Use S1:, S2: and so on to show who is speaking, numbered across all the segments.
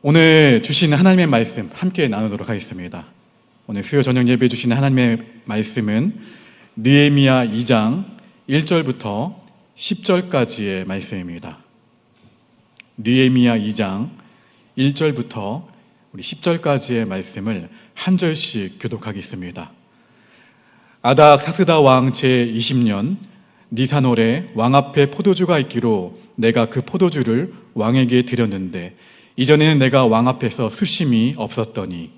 S1: 오늘 주시는 하나님의 말씀 함께 나누도록 하겠습니다. 오늘 수요 저녁 예배 주시는 하나님의 말씀은 느헤미야 2장 1절부터 10절까지의 말씀입니다. 느헤미야 2장 1절부터 우리 10절까지의 말씀을 한 절씩 교독하겠습니다. 아닥 사스다 왕 제20년 니사놀에 왕 앞에 포도주가 있기로 내가 그 포도주를 왕에게 드렸는데 이전에는 내가 왕 앞에서 수심이 없었더니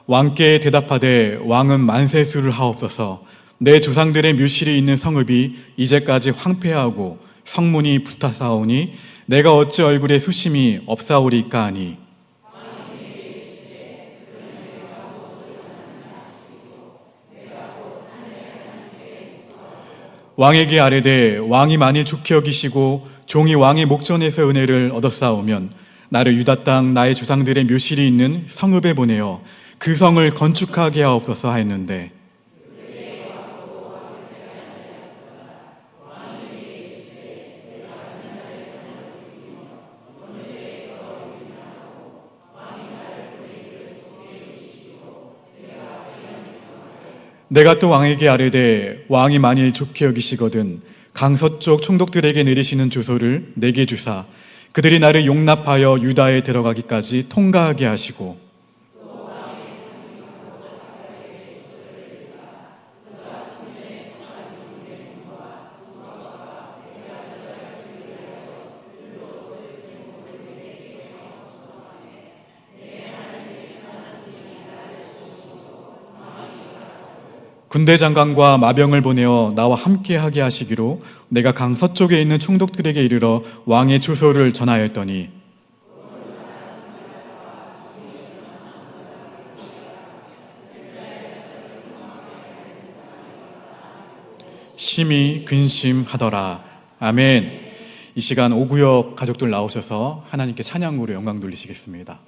S1: 왕께 대답하되 왕은 만세수를 하옵소서. 내 조상들의 묘실이 있는 성읍이 이제까지 황폐하고 성문이 불타사오니 내가 어찌 얼굴에 수심이 없사오리까 하니 왕에게 아뢰되 왕이 만일 좋게 여기시고 종이 왕의 목전에서 은혜를 얻었사오면 나를 유다 땅 나의 조상들의 묘실이 있는 성읍에 보내어 그 성을 건축하게 하옵소서 하였는데 내가 또 왕에게 아뢰되 왕이 만일 좋게 여기시거든 강서쪽 총독들에게 내리시는 조서를 내게 주사 그들이 나를 용납하여 유다에 들어가기까지 통과하게 하시고 군대 장관과 마병을 보내어 나와 함께하게 하시기로 내가 강 서쪽에 있는 총독들에게 이르러 왕의 조서를 전하였더니 심히 근심하더라. 아멘. 이 시간 오구역 가족들 나오셔서 하나님께 찬양으로 영광 돌리시겠습니다.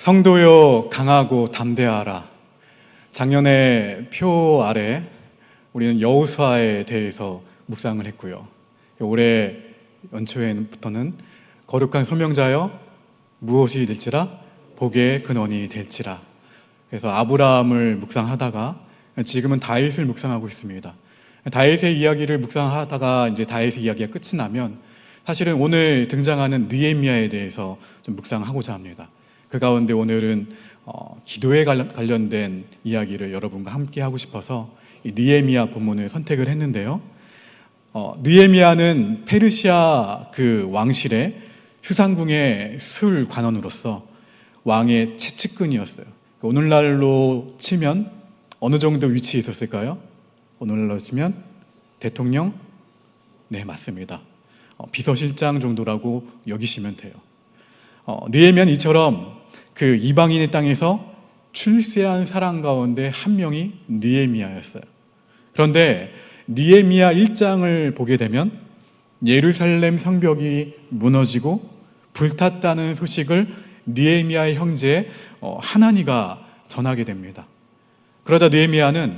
S1: 성도여 강하고 담대하라. 작년에 표 아래 우리는 여호수아에 대해서 묵상을 했고요. 올해 연초에부터는 거룩한 소명자여 무엇이 될지라 복의 근원이 될지라. 그래서 아브라함을 묵상하다가 지금은 다윗을 묵상하고 있습니다. 다윗의 이야기를 묵상하다가 이제 다윗의 이야기가 끝이 나면 사실은 오늘 등장하는 느헤미야에 대해서 좀 묵상하고자 합니다. 그 가운데 오늘은 기도에 관련된 이야기를 여러분과 함께 하고 싶어서 이 느헤미야 본문을 선택을 했는데요. 느헤미야는 페르시아 그 왕실의 수상궁의 술 관원으로서 왕의 최측근이었어요. 오늘날로 치면 어느 정도 위치에 있었을까요? 오늘날로 치면 대통령? 네, 맞습니다. 비서실장 정도라고 여기시면 돼요. 느헤미야는 이처럼 그 이방인의 땅에서 출세한 사람 가운데 한 명이 느헤미야였어요. 그런데 느헤미야 1장을 보게 되면 예루살렘 성벽이 무너지고 불탔다는 소식을 느헤미야의 형제 하나니가 전하게 됩니다. 그러자 느헤미야는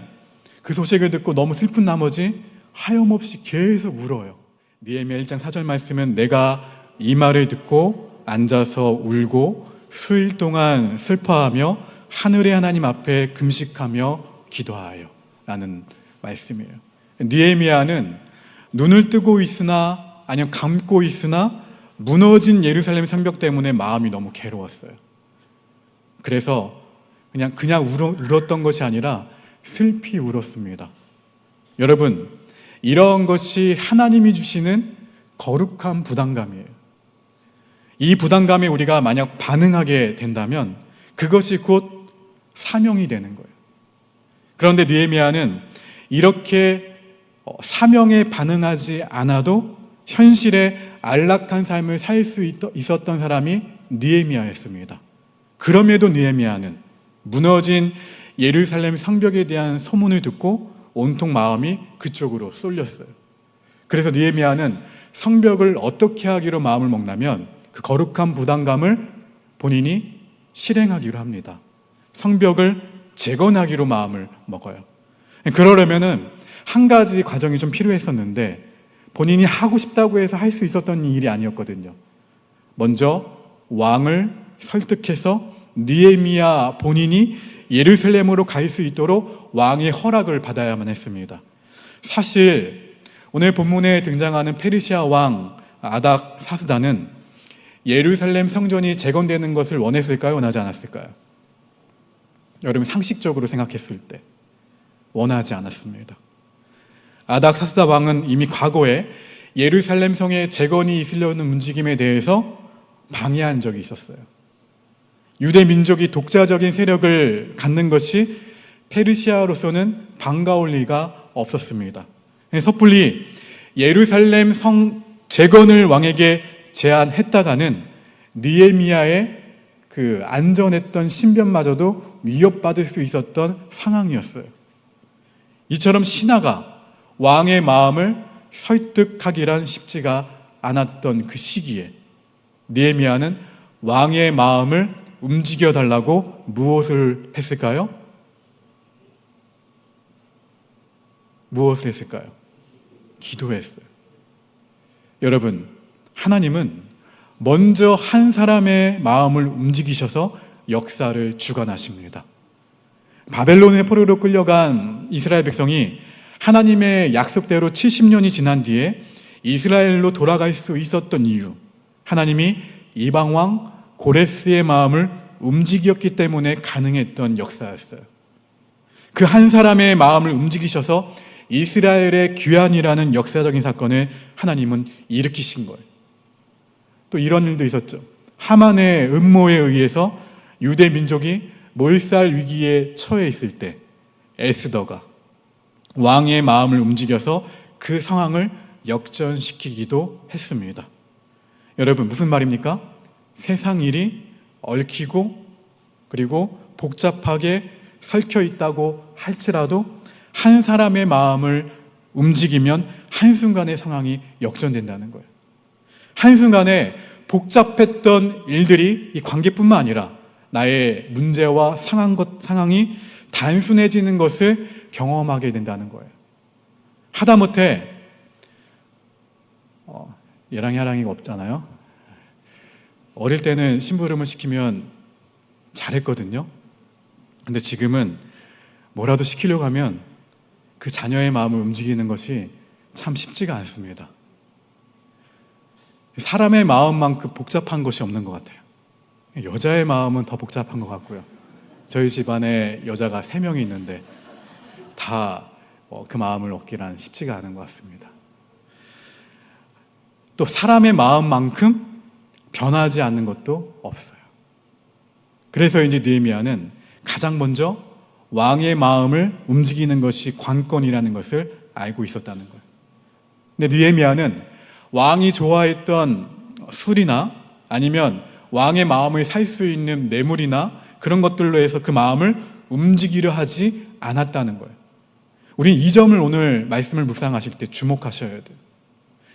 S1: 그 소식을 듣고 너무 슬픈 나머지 하염없이 계속 울어요. 느헤미야 1장 4절 말씀은 내가 이 말을 듣고 앉아서 울고 수일 동안 슬퍼하며 하늘의 하나님 앞에 금식하며 기도하여 라는 말씀이에요. 느헤미야는 눈을 뜨고 있으나 아니면 감고 있으나 무너진 예루살렘 성벽 때문에 마음이 너무 괴로웠어요. 그래서 그냥 울었던 것이 아니라 슬피 울었습니다. 여러분, 이런 것이 하나님이 주시는 거룩한 부담감이에요. 이 부담감에 우리가 만약 반응하게 된다면 그것이 곧 사명이 되는 거예요. 그런데 느헤미야는 이렇게 사명에 반응하지 않아도 현실에 안락한 삶을 살 수 있었던 사람이 느헤미야였습니다. 그럼에도 느헤미야는 무너진 예루살렘 성벽에 대한 소문을 듣고 온통 마음이 그쪽으로 쏠렸어요. 그래서 느헤미야는 성벽을 어떻게 하기로 마음을 먹냐면 그 거룩한 부담감을 본인이 실행하기로 합니다. 성벽을 재건하기로 마음을 먹어요. 그러려면은 한 가지 과정이 좀 필요했었는데 본인이 하고 싶다고 해서 할 수 있었던 일이 아니었거든요. 먼저 왕을 설득해서 느헤미야 본인이 예루살렘으로 갈 수 있도록 왕의 허락을 받아야만 했습니다. 사실 오늘 본문에 등장하는 페르시아 왕 아닥사스다는 예루살렘 성전이 재건되는 것을 원했을까요? 원하지 않았을까요? 여러분 상식적으로 생각했을 때 원하지 않았습니다. 아닥사스다 왕은 이미 과거에 예루살렘 성의 재건이 있으려는 움직임에 대해서 방해한 적이 있었어요. 유대 민족이 독자적인 세력을 갖는 것이 페르시아로서는 반가울 리가 없었습니다. 섣불리 예루살렘 성 재건을 왕에게 제안했다가는 느헤미야의 그 안전했던 신변마저도 위협받을 수 있었던 상황이었어요. 이처럼 신하가 왕의 마음을 설득하기란 쉽지가 않았던 그 시기에 느헤미야는 왕의 마음을 움직여달라고 무엇을 했을까요? 무엇을 했을까요? 기도했어요. 여러분, 하나님은 먼저 한 사람의 마음을 움직이셔서 역사를 주관하십니다. 바벨론의 포로로 끌려간 이스라엘 백성이 하나님의 약속대로 70년이 지난 뒤에 이스라엘로 돌아갈 수 있었던 이유, 하나님이 이방왕 고레스의 마음을 움직였기 때문에 가능했던 역사였어요. 그 한 사람의 마음을 움직이셔서 이스라엘의 귀환이라는 역사적인 사건을 하나님은 일으키신 거예요. 또 이런 일도 있었죠. 하만의 음모에 의해서 유대 민족이 몰살 위기에 처해 있을 때 에스더가 왕의 마음을 움직여서 그 상황을 역전시키기도 했습니다. 여러분, 무슨 말입니까? 세상 일이 얽히고 그리고 복잡하게 설켜 있다고 할지라도 한 사람의 마음을 움직이면 한순간의 상황이 역전된다는 거예요. 한순간에 복잡했던 일들이 이 관계뿐만 아니라 나의 문제와 상황이 단순해지는 것을 경험하게 된다는 거예요. 하다못해 예랑야랑이가 없잖아요. 어릴 때는 심부름을 시키면 잘했거든요. 근데 지금은 뭐라도 시키려고 하면 그 자녀의 마음을 움직이는 것이 참 쉽지가 않습니다. 사람의 마음만큼 복잡한 것이 없는 것 같아요. 여자의 마음은 더 복잡한 것 같고요. 저희 집안에 여자가 3명이 있는데 다 그 마음을 얻기란 쉽지가 않은 것 같습니다. 또 사람의 마음만큼 변하지 않는 것도 없어요. 그래서 이제 느헤미야는 가장 먼저 왕의 마음을 움직이는 것이 관건이라는 것을 알고 있었다는 거예요. 근데 느헤미야는 왕이 좋아했던 술이나 아니면 왕의 마음을 살 수 있는 뇌물이나 그런 것들로 해서 그 마음을 움직이려 하지 않았다는 거예요. 우린 이 점을 오늘 말씀을 묵상하실 때 주목하셔야 돼요.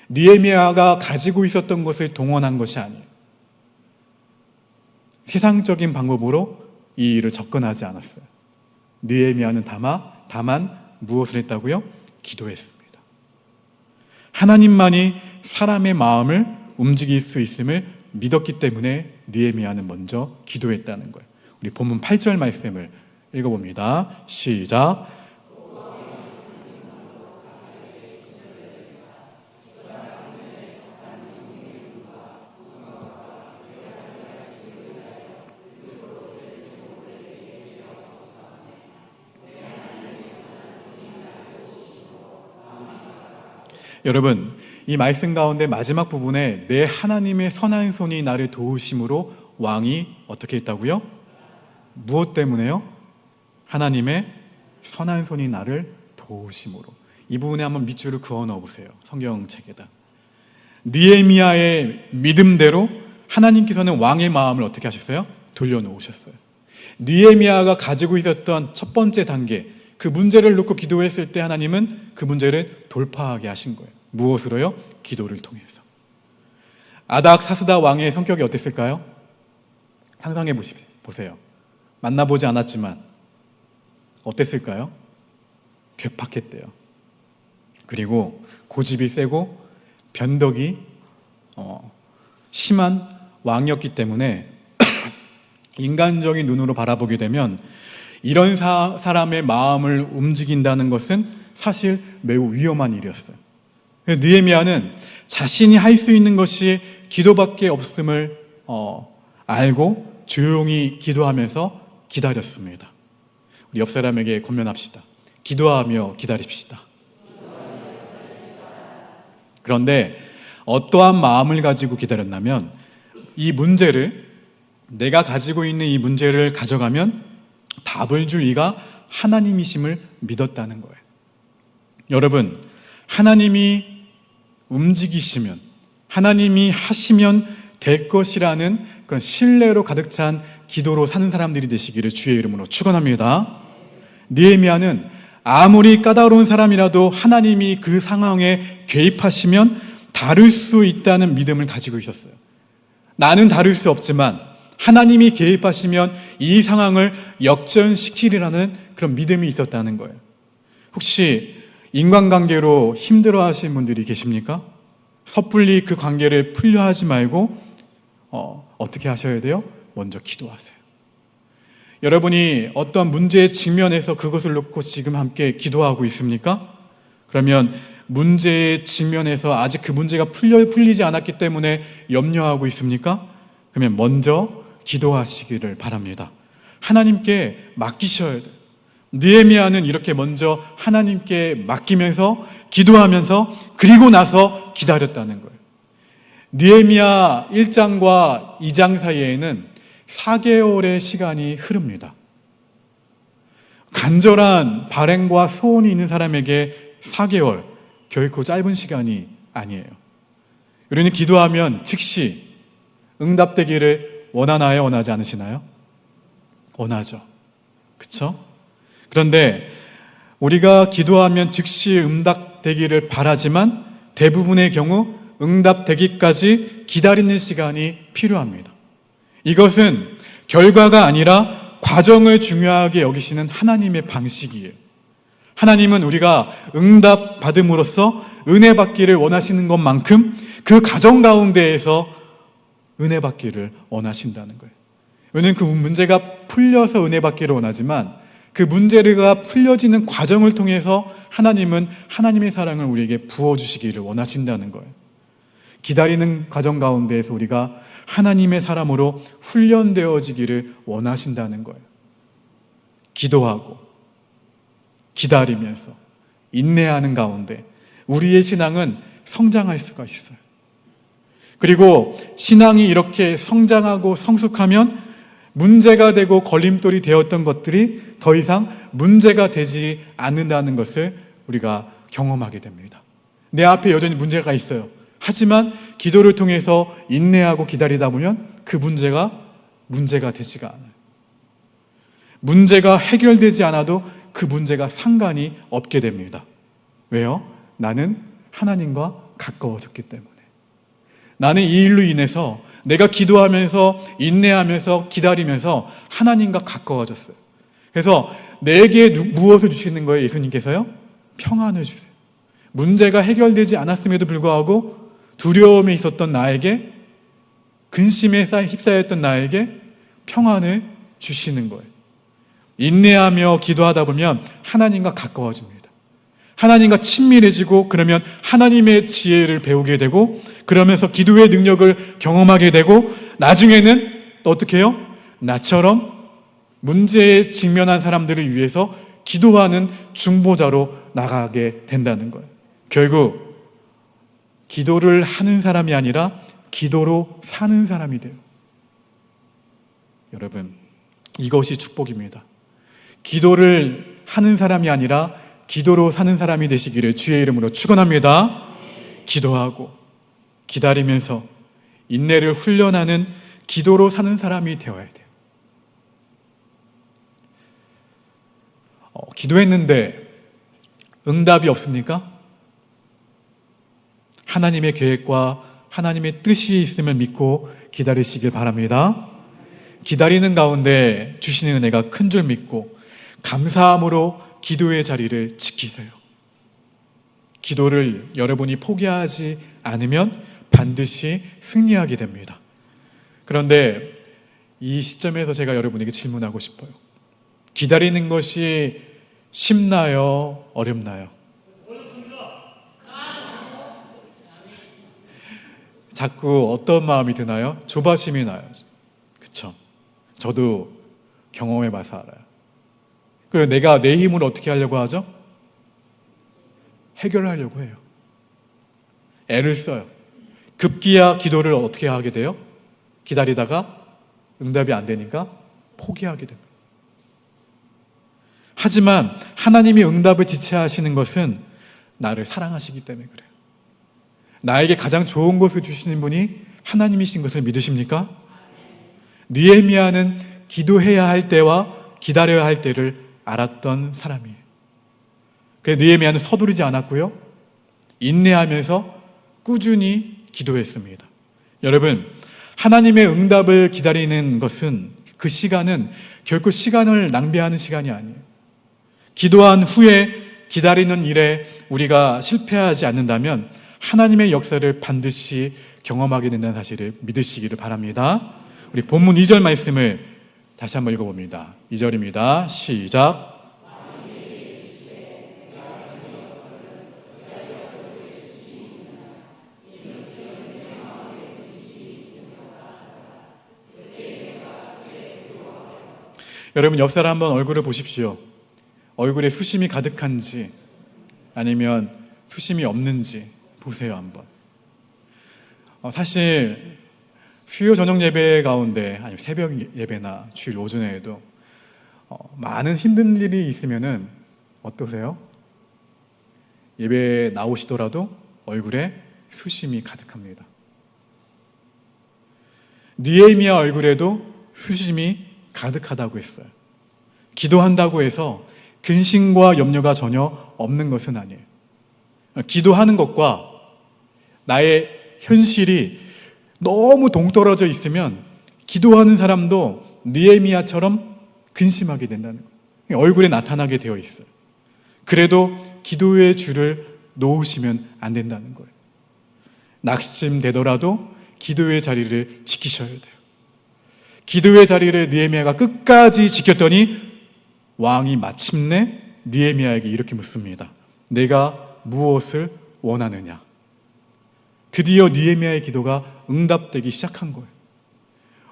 S1: 느헤미야가 가지고 있었던 것을 동원한 것이 아니에요. 세상적인 방법으로 이 일을 접근하지 않았어요. 느헤미야는 다만 무엇을 했다고요? 기도했습니다. 하나님만이 사람의 마음을 움직일 수 있음을 믿었기 때문에 느헤미야는 먼저 기도했다는 거예요. 우리 본문 8절 말씀을 읽어봅니다. 시작. 여러분, 이 말씀 가운데 마지막 부분에 내 하나님의 선한 손이 나를 도우심으로 왕이 어떻게 했다고요? 무엇 때문에요? 하나님의 선한 손이 나를 도우심으로. 이 부분에 한번 밑줄을 그어 넣어보세요. 성경책에다. 느헤미야의 믿음대로 하나님께서는 왕의 마음을 어떻게 하셨어요? 돌려놓으셨어요. 느헤미야가 가지고 있었던 첫 번째 단계, 그 문제를 놓고 기도했을 때 하나님은 그 문제를 돌파하게 하신 거예요. 무엇으로요? 기도를 통해서. 아닥사스다 왕의 성격이 어땠을까요? 상상해 보세요. 만나보지 않았지만 어땠을까요? 괴팍했대요. 그리고 고집이 세고 변덕이 심한 왕이었기 때문에 인간적인 눈으로 바라보게 되면 이런 사람의 마음을 움직인다는 것은 사실 매우 위험한 일이었어요. 느헤미야는 자신이 할 수 있는 것이 기도밖에 없음을 알고 조용히 기도하면서 기다렸습니다. 우리 옆 사람에게 권면합시다. 기도하며 기다립시다. 그런데 어떠한 마음을 가지고 기다렸냐면 이 문제를, 내가 가지고 있는 이 문제를 가져가면 답을 줄 이가 하나님이심을 믿었다는 거예요. 여러분, 하나님이 움직이시면, 하나님이 하시면 될 것이라는 그런 신뢰로 가득 찬 기도로 사는 사람들이 되시기를 주의 이름으로 축원합니다. 느헤미야는 아무리 까다로운 사람이라도 하나님이 그 상황에 개입하시면 다룰 수 있다는 믿음을 가지고 있었어요. 나는 다룰 수 없지만 하나님이 개입하시면 이 상황을 역전시키리라는 그런 믿음이 있었다는 거예요. 혹시 인간관계로 힘들어하시는 분들이 계십니까? 섣불리 그 관계를 풀려 하지 말고 어떻게 하셔야 돼요? 먼저 기도하세요. 여러분이 어떤 문제에 직면해서 그것을 놓고 지금 함께 기도하고 있습니까? 그러면 문제에 직면해서 아직 그 문제가 풀리지 않았기 때문에 염려하고 있습니까? 그러면 먼저 기도하시기를 바랍니다. 하나님께 맡기셔야 돼요. 느헤미야는 이렇게 먼저 하나님께 맡기면서 기도하면서 그리고 나서 기다렸다는 거예요. 느헤미야 1장과 2장 사이에는 4개월의 시간이 흐릅니다. 간절한 발행과 소원이 있는 사람에게 4개월, 결코 짧은 시간이 아니에요. 우리는 기도하면 즉시 응답되기를 원하나요? 원하지 않으시나요? 원하죠. 그렇죠? 그런데 우리가 기도하면 즉시 응답되기를 바라지만 대부분의 경우 응답되기까지 기다리는 시간이 필요합니다. 이것은 결과가 아니라 과정을 중요하게 여기시는 하나님의 방식이에요. 하나님은 우리가 응답 받음으로써 은혜 받기를 원하시는 것만큼 그 과정 가운데에서 은혜 받기를 원하신다는 거예요. 왜냐하면 그 문제가 풀려서 은혜 받기를 원하지만 그 문제가 풀려지는 과정을 통해서 하나님은 하나님의 사랑을 우리에게 부어주시기를 원하신다는 거예요. 기다리는 과정 가운데에서 우리가 하나님의 사람으로 훈련되어지기를 원하신다는 거예요. 기도하고 기다리면서 인내하는 가운데 우리의 신앙은 성장할 수가 있어요. 그리고 신앙이 이렇게 성장하고 성숙하면 문제가 되고 걸림돌이 되었던 것들이 더 이상 문제가 되지 않는다는 것을 우리가 경험하게 됩니다. 내 앞에 여전히 문제가 있어요. 하지만 기도를 통해서 인내하고 기다리다 보면 그 문제가 되지가 않아요. 문제가 해결되지 않아도 그 문제가 상관이 없게 됩니다. 왜요? 나는 하나님과 가까워졌기 때문에. 나는 이 일로 인해서 내가 기도하면서 인내하면서 기다리면서 하나님과 가까워졌어요. 그래서 내게 무엇을 주시는 거예요? 예수님께서요? 평안을 주세요. 문제가 해결되지 않았음에도 불구하고 두려움에 있었던 나에게, 근심에 휩싸였던 나에게 평안을 주시는 거예요. 인내하며 기도하다 보면 하나님과 가까워집니다. 하나님과 친밀해지고 그러면 하나님의 지혜를 배우게 되고 그러면서 기도의 능력을 경험하게 되고 나중에는 또 어떻게 해요? 나처럼 문제에 직면한 사람들을 위해서 기도하는 중보자로 나가게 된다는 거예요. 결국 기도를 하는 사람이 아니라 기도로 사는 사람이 돼요. 여러분, 이것이 축복입니다. 기도를 하는 사람이 아니라 기도로 사는 사람이 되시기를 주의 이름으로 축원합니다. 기도하고 기다리면서 인내를 훈련하는 기도로 사는 사람이 되어야 돼요. 기도했는데 응답이 없습니까? 하나님의 계획과 하나님의 뜻이 있음을 믿고 기다리시길 바랍니다. 기다리는 가운데 주시는 은혜가 큰 줄 믿고 감사함으로 기도의 자리를 지키세요. 기도를 여러분이 포기하지 않으면 반드시 승리하게 됩니다. 그런데 이 시점에서 제가 여러분에게 질문하고 싶어요. 기다리는 것이 쉽나요? 어렵나요? 자꾸 어떤 마음이 드나요? 조바심이 나요. 그쵸? 저도 경험해봐서 알아요. 그리고 내가 내 힘으로 어떻게 하려고 하죠? 해결하려고 해요. 애를 써요. 급기야 기도를 어떻게 하게 돼요? 기다리다가 응답이 안 되니까 포기하게 됩니다. 하지만 하나님이 응답을 지체하시는 것은 나를 사랑하시기 때문에 그래요. 나에게 가장 좋은 것을 주시는 분이 하나님이신 것을 믿으십니까? 느헤미야는 기도해야 할 때와 기다려야 할 때를 알았던 사람이에요. 그래서 느헤미야는 서두르지 않았고요. 인내하면서 꾸준히 기도했습니다. 여러분, 하나님의 응답을 기다리는 것은 그 시간은 결코 시간을 낭비하는 시간이 아니에요. 기도한 후에 기다리는 일에 우리가 실패하지 않는다면 하나님의 역사를 반드시 경험하게 된다는 사실을 믿으시기를 바랍니다. 우리 본문 2절 말씀을 다시 한번 읽어봅니다. 2절입니다. 시작. 여러분, 옆 사람 한번 얼굴을 보십시오. 얼굴에 수심이 가득한지 아니면 수심이 없는지 보세요 한번. 사실 수요 저녁 예배 가운데 아니면 새벽 예배나 주일 오전에도 많은 힘든 일이 있으면은 어떠세요? 예배에 나오시더라도 얼굴에 수심이 가득합니다. 느헤미야 얼굴에도 수심이 가득하다고 했어요. 기도한다고 해서 근심과 염려가 전혀 없는 것은 아니에요. 기도하는 것과 나의 현실이 너무 동떨어져 있으면 기도하는 사람도 느헤미야처럼 근심하게 된다는 거예요. 얼굴에 나타나게 되어 있어요. 그래도 기도의 줄을 놓으시면 안 된다는 거예요. 낙심되더라도 기도의 자리를 지키셔야 돼요. 기도의 자리를 느헤미야가 끝까지 지켰더니 왕이 마침내 느헤미야에게 이렇게 묻습니다. 내가 무엇을 원하느냐? 드디어 느헤미야의 기도가 응답되기 시작한 거예요.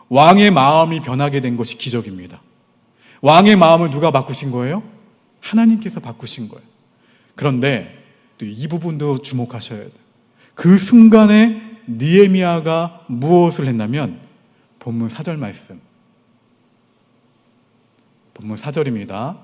S1: 왕의 마음이 변하게 된 것이 기적입니다. 왕의 마음을 누가 바꾸신 거예요? 하나님께서 바꾸신 거예요. 그런데 또 이 부분도 주목하셔야 돼요. 그 순간에 느헤미야가 무엇을 했냐면 본문 4절 말씀. 본문 4절입니다.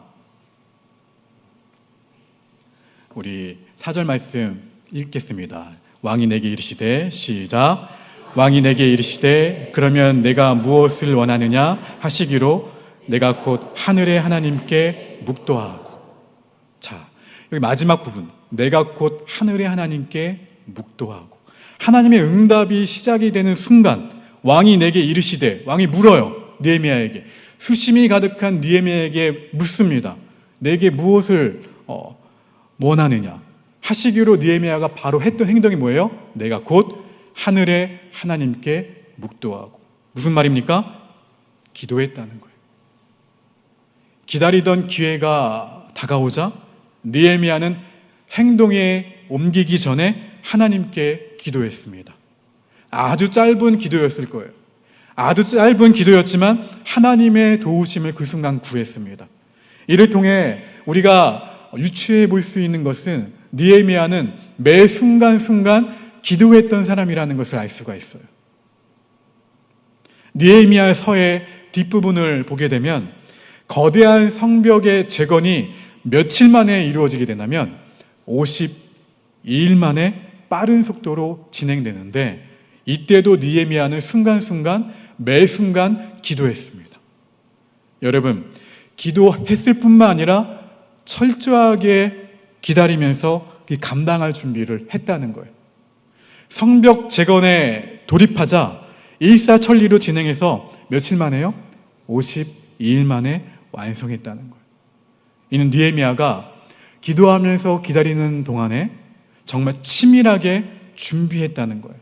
S1: 우리 4절 말씀 읽겠습니다. 왕이 내게 이르시되, 시작. 왕이 내게 이르시되 그러면 내가 무엇을 원하느냐 하시기로 내가 곧 하늘의 하나님께 묵도하고. 자, 여기 마지막 부분. 내가 곧 하늘의 하나님께 묵도하고. 하나님의 응답이 시작이 되는 순간 왕이 내게 이르시되, 왕이 물어요. 느헤미야에게. 수심이 가득한 느헤미야에게 묻습니다. 내게 무엇을 원하느냐 하시기로 느헤미야가 바로 했던 행동이 뭐예요? 내가 곧 하늘의 하나님께 묵도하고. 무슨 말입니까? 기도했다는 거예요. 기다리던 기회가 다가오자 느헤미야는 행동에 옮기기 전에 하나님께 기도했습니다. 아주 짧은 기도였을 거예요. 아주 짧은 기도였지만 하나님의 도우심을 그 순간 구했습니다. 이를 통해 우리가 유추해 볼 수 있는 것은 느헤미야는 매 순간순간 기도했던 사람이라는 것을 알 수가 있어요. 느헤미야 서의 뒷부분을 보게 되면 거대한 성벽의 재건이 며칠 만에 이루어지게 되냐면 52일 만에 빠른 속도로 진행되는데, 이때도 느헤미야는 순간순간 매 순간 기도했습니다. 여러분, 기도했을 뿐만 아니라 철저하게 기다리면서 감당할 준비를 했다는 거예요. 성벽 재건에 돌입하자 일사천리로 진행해서 며칠 만에요? 52일 만에 완성했다는 거예요. 이는 느헤미야가 기도하면서 기다리는 동안에 정말 치밀하게 준비했다는 거예요.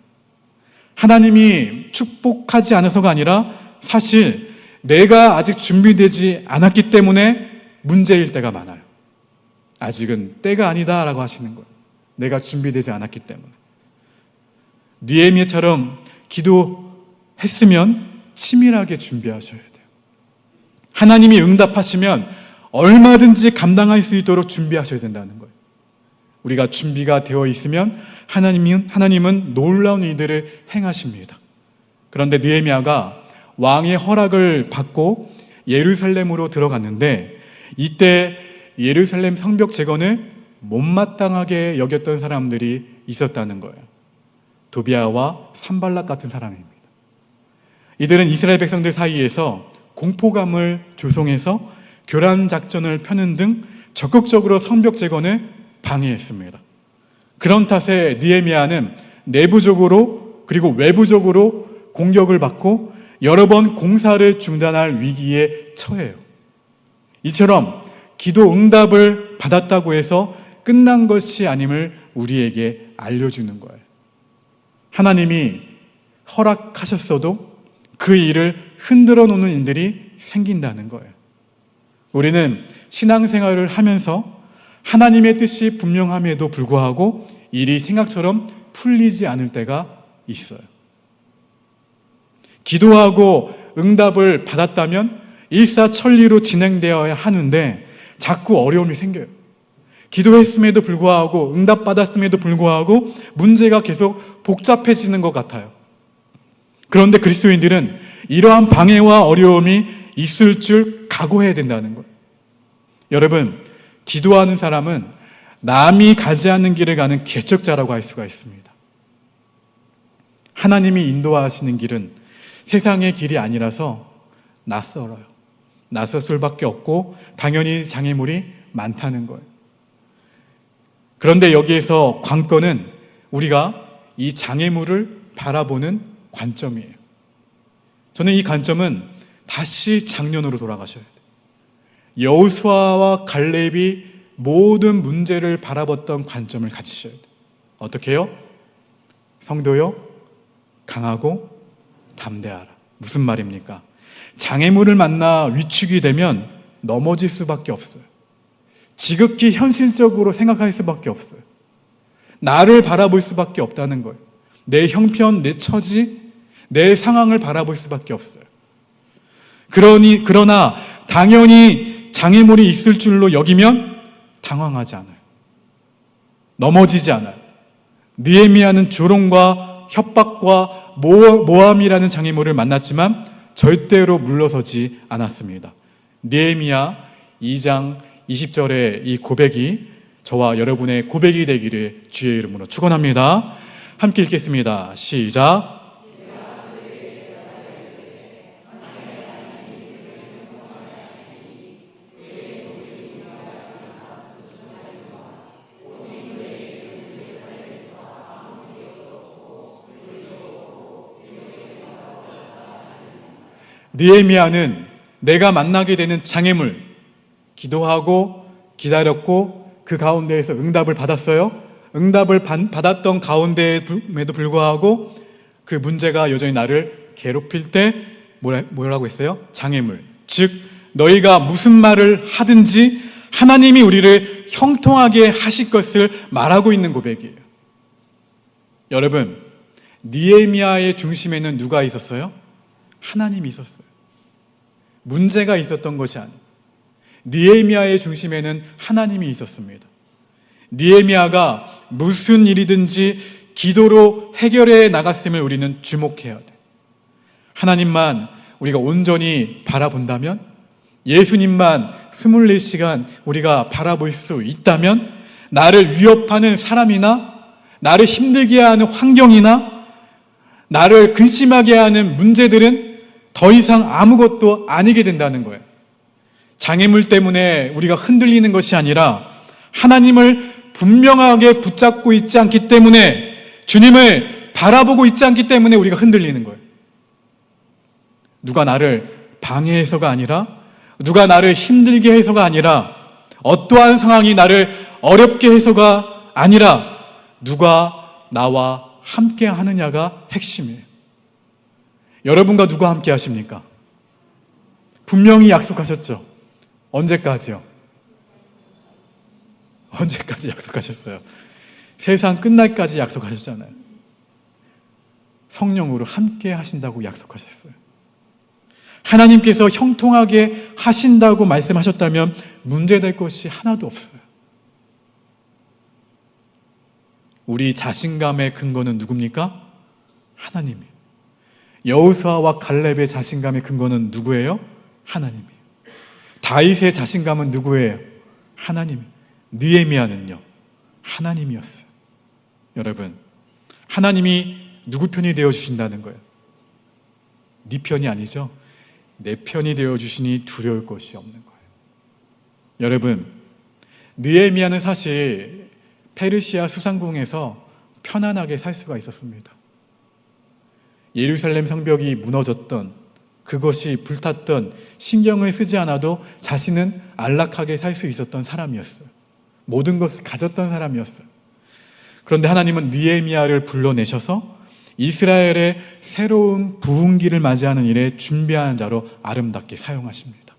S1: 하나님이 축복하지 않아서가 아니라 사실 내가 아직 준비되지 않았기 때문에 문제일 때가 많아요. 아직은 때가 아니다라고 하시는 거예요. 내가 준비되지 않았기 때문에. 느헤미야처럼 기도했으면 치밀하게 준비하셔야 돼요. 하나님이 응답하시면 얼마든지 감당할 수 있도록 준비하셔야 된다는 거예요. 우리가 준비가 되어 있으면 하나님은 놀라운 일들을 행하십니다. 그런데 느헤미야가 왕의 허락을 받고 예루살렘으로 들어갔는데, 이때 예루살렘 성벽 재건을 못마땅하게 여겼던 사람들이 있었다는 거예요. 도비아와 산발락 같은 사람입니다. 이들은 이스라엘 백성들 사이에서 공포감을 조성해서 교란 작전을 펴는 등 적극적으로 성벽 재건을 방해했습니다. 그런 탓에 느헤미야는 내부적으로 그리고 외부적으로 공격을 받고 여러 번 공사를 중단할 위기에 처해요. 이처럼 기도 응답을 받았다고 해서 끝난 것이 아님을 우리에게 알려주는 거예요. 하나님이 허락하셨어도 그 일을 흔들어 놓는 일들이 생긴다는 거예요. 우리는 신앙생활을 하면서 하나님의 뜻이 분명함에도 불구하고 일이 생각처럼 풀리지 않을 때가 있어요. 기도하고 응답을 받았다면 일사천리로 진행되어야 하는데 자꾸 어려움이 생겨요. 기도했음에도 불구하고 응답받았음에도 불구하고 문제가 계속 복잡해지는 것 같아요. 그런데 그리스도인들은 이러한 방해와 어려움이 있을 줄 각오해야 된다는 거예요. 여러분, 기도하는 사람은 남이 가지 않는 길을 가는 개척자라고 할 수가 있습니다. 하나님이 인도하시는 길은 세상의 길이 아니라서 낯설어요. 낯설 수밖에 없고 당연히 장애물이 많다는 거예요. 그런데 여기에서 관건은 우리가 이 장애물을 바라보는 관점이에요. 저는 이 관점은 다시 작년으로 돌아가셔야 돼요. 여호수아와 갈렙이 모든 문제를 바라봤던 관점을 가지셔야 돼요. 어떻게 해요? 성도요, 강하고 담대하라. 무슨 말입니까? 장애물을 만나 위축이 되면 넘어질 수밖에 없어요. 지극히 현실적으로 생각할 수밖에 없어요. 나를 바라볼 수밖에 없다는 거예요. 내 형편, 내 처지, 내 상황을 바라볼 수밖에 없어요. 그러나 당연히 장애물이 있을 줄로 여기면 당황하지 않아요. 넘어지지 않아요. 느헤미야는 조롱과 협박과 모함이라는 장애물을 만났지만 절대로 물러서지 않았습니다. 느헤미야 2장 20절의 이 고백이 저와 여러분의 고백이 되기를 주의 이름으로 축원합니다. 함께 읽겠습니다. 시작. 느헤미야는 내가 만나게 되는 장애물, 기도하고 기다렸고 그 가운데에서 응답을 받았어요. 응답을 받았던 가운데에도 불구하고 그 문제가 여전히 나를 괴롭힐 때 뭐라고 했어요? 장애물. 즉 너희가 무슨 말을 하든지 하나님이 우리를 형통하게 하실 것을 말하고 있는 고백이에요. 여러분, 느헤미야의 중심에는 누가 있었어요? 하나님이 있었어요. 문제가 있었던 것이 아니에요. 느헤미야의 중심에는 하나님이 있었습니다. 느헤미야가 무슨 일이든지 기도로 해결해 나갔음을 우리는 주목해야 돼. 하나님만 우리가 온전히 바라본다면, 예수님만 24시간 우리가 바라볼 수 있다면, 나를 위협하는 사람이나 나를 힘들게 하는 환경이나 나를 근심하게 하는 문제들은 더 이상 아무것도 아니게 된다는 거예요. 장애물 때문에 우리가 흔들리는 것이 아니라 하나님을 분명하게 붙잡고 있지 않기 때문에, 주님을 바라보고 있지 않기 때문에 우리가 흔들리는 거예요. 누가 나를 방해해서가 아니라, 누가 나를 힘들게 해서가 아니라, 어떠한 상황이 나를 어렵게 해서가 아니라 누가 나와 함께 하느냐가 핵심이에요. 여러분과 누가 함께 하십니까? 분명히 약속하셨죠? 언제까지요? 언제까지 약속하셨어요? 세상 끝날까지 약속하셨잖아요. 성령으로 함께 하신다고 약속하셨어요. 하나님께서 형통하게 하신다고 말씀하셨다면 문제될 것이 하나도 없어요. 우리 자신감의 근거는 누굽니까? 하나님이에요. 여호수아와 갈렙의 자신감의 근거는 누구예요? 하나님이에요. 다윗의 자신감은 누구예요? 하나님. 느헤미야는요? 하나님이었어요. 여러분, 하나님이 누구 편이 되어주신다는 거예요? 네 편이 아니죠? 내 편이 되어주시니 두려울 것이 없는 거예요. 여러분, 느헤미야는 사실 페르시아 수상궁에서 편안하게 살 수가 있었습니다. 예루살렘 성벽이 무너졌던, 그것이 불탔던, 신경을 쓰지 않아도 자신은 안락하게 살 수 있었던 사람이었어요. 모든 것을 가졌던 사람이었어요. 그런데 하나님은 느헤미야를 불러내셔서 이스라엘의 새로운 부흥기를 맞이하는 일에 준비하는 자로 아름답게 사용하십니다.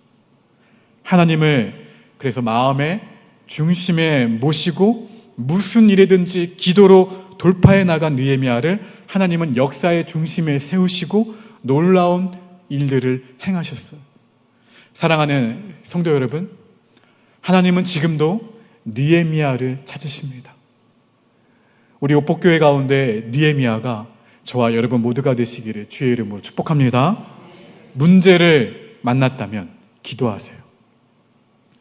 S1: 하나님을 그래서 마음의 중심에 모시고 무슨 일이든지 기도로 돌파해 나간 느헤미야를 하나님은 역사의 중심에 세우시고 놀라운 일들을 행하셨어요. 사랑하는 성도 여러분, 하나님은 지금도 느헤미야를 찾으십니다. 우리 옥복교회 가운데 느헤미야가 저와 여러분 모두가 되시기를 주의 이름으로 축복합니다. 문제를 만났다면 기도하세요.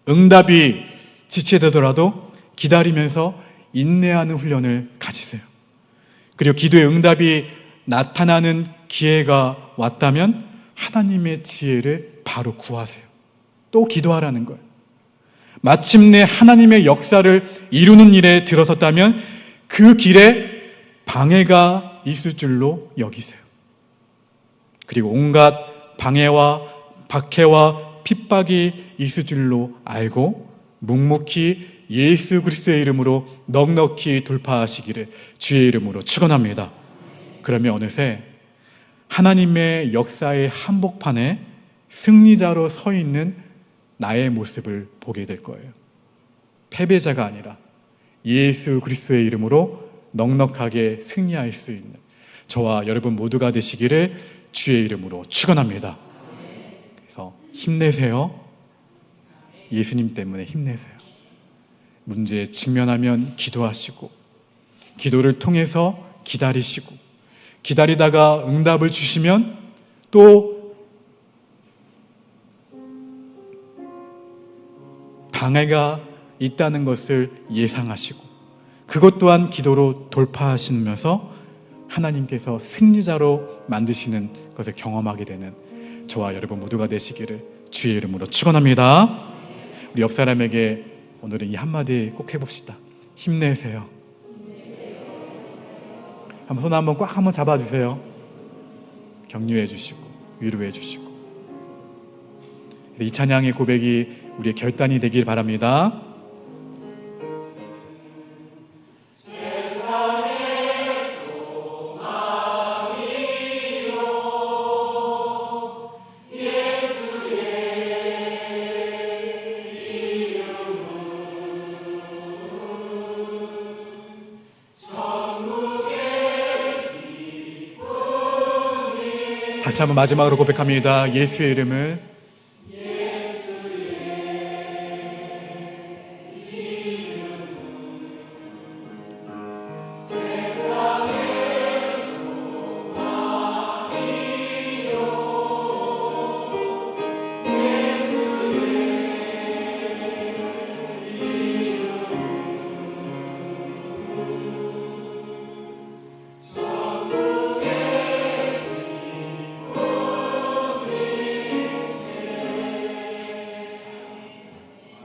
S1: 응답이 지체되더라도 기다리면서 인내하는 훈련을 가지세요. 그리고 기도의 응답이 나타나는 기회가 왔다면 하나님의 지혜를 바로 구하세요. 또 기도하라는 거예요. 마침내 하나님의 역사를 이루는 일에 들어섰다면 그 길에 방해가 있을 줄로 여기세요. 그리고 온갖 방해와 박해와 핍박이 있을 줄로 알고 묵묵히 예수 그리스도의 이름으로 넉넉히 돌파하시기를 주의 이름으로 축원합니다. 그러면 어느새 하나님의 역사의 한복판에 승리자로 서 있는 나의 모습을 보게 될 거예요. 패배자가 아니라 예수 그리스도의 이름으로 넉넉하게 승리할 수 있는 저와 여러분 모두가 되시기를 주의 이름으로 축원합니다. 그래서 힘내세요. 예수님 때문에 힘내세요. 문제에 직면하면 기도하시고 기도를 통해서 기다리시고 기다리다가 응답을 주시면 또 방해가 있다는 것을 예상하시고 그것 또한 기도로 돌파하시면서 하나님께서 승리자로 만드시는 것을 경험하게 되는 저와 여러분 모두가 되시기를 주의 이름으로 축원합니다. 우리 옆 사람에게 오늘은 이 한마디 꼭 해봅시다. 힘내세요. 한번 손 한번 꽉 한번 잡아주세요. 격려해 주시고 위로해 주시고 이 찬양의 고백이 우리의 결단이 되길 바랍니다. 다시 한번 마지막으로 고백합니다. 예수의 이름은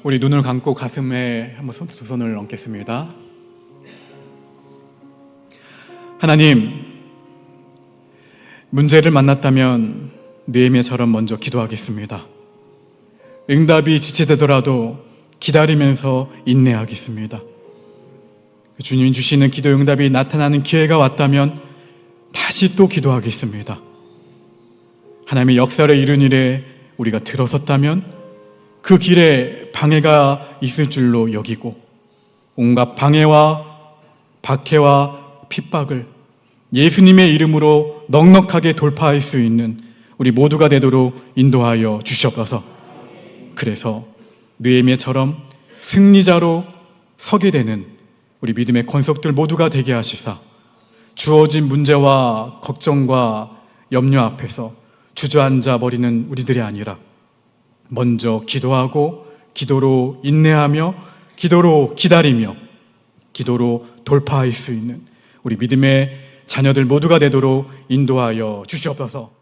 S1: 우리 눈을 감고 가슴에 한번 두 손을 얹겠습니다. 하나님, 문제를 만났다면 느헤미야처럼 먼저 기도하겠습니다. 응답이 지체되더라도 기다리면서 인내하겠습니다. 주님 주시는 기도 응답이 나타나는 기회가 왔다면 다시 또 기도하겠습니다. 하나님의 역사를 이룬 일에 우리가 들어섰다면 그 길에 방해가 있을 줄로 여기고 온갖 방해와 박해와 핍박을 예수님의 이름으로 넉넉하게 돌파할 수 있는 우리 모두가 되도록 인도하여 주시옵소서. 그래서 느헤미야처럼 승리자로 서게 되는 우리 믿음의 권속들 모두가 되게 하시사 주어진 문제와 걱정과 염려 앞에서 주저앉아 버리는 우리들이 아니라 먼저 기도하고 기도로 인내하며 기도로 기다리며 기도로 돌파할 수 있는 우리 믿음의 자녀들 모두가 되도록 인도하여 주시옵소서.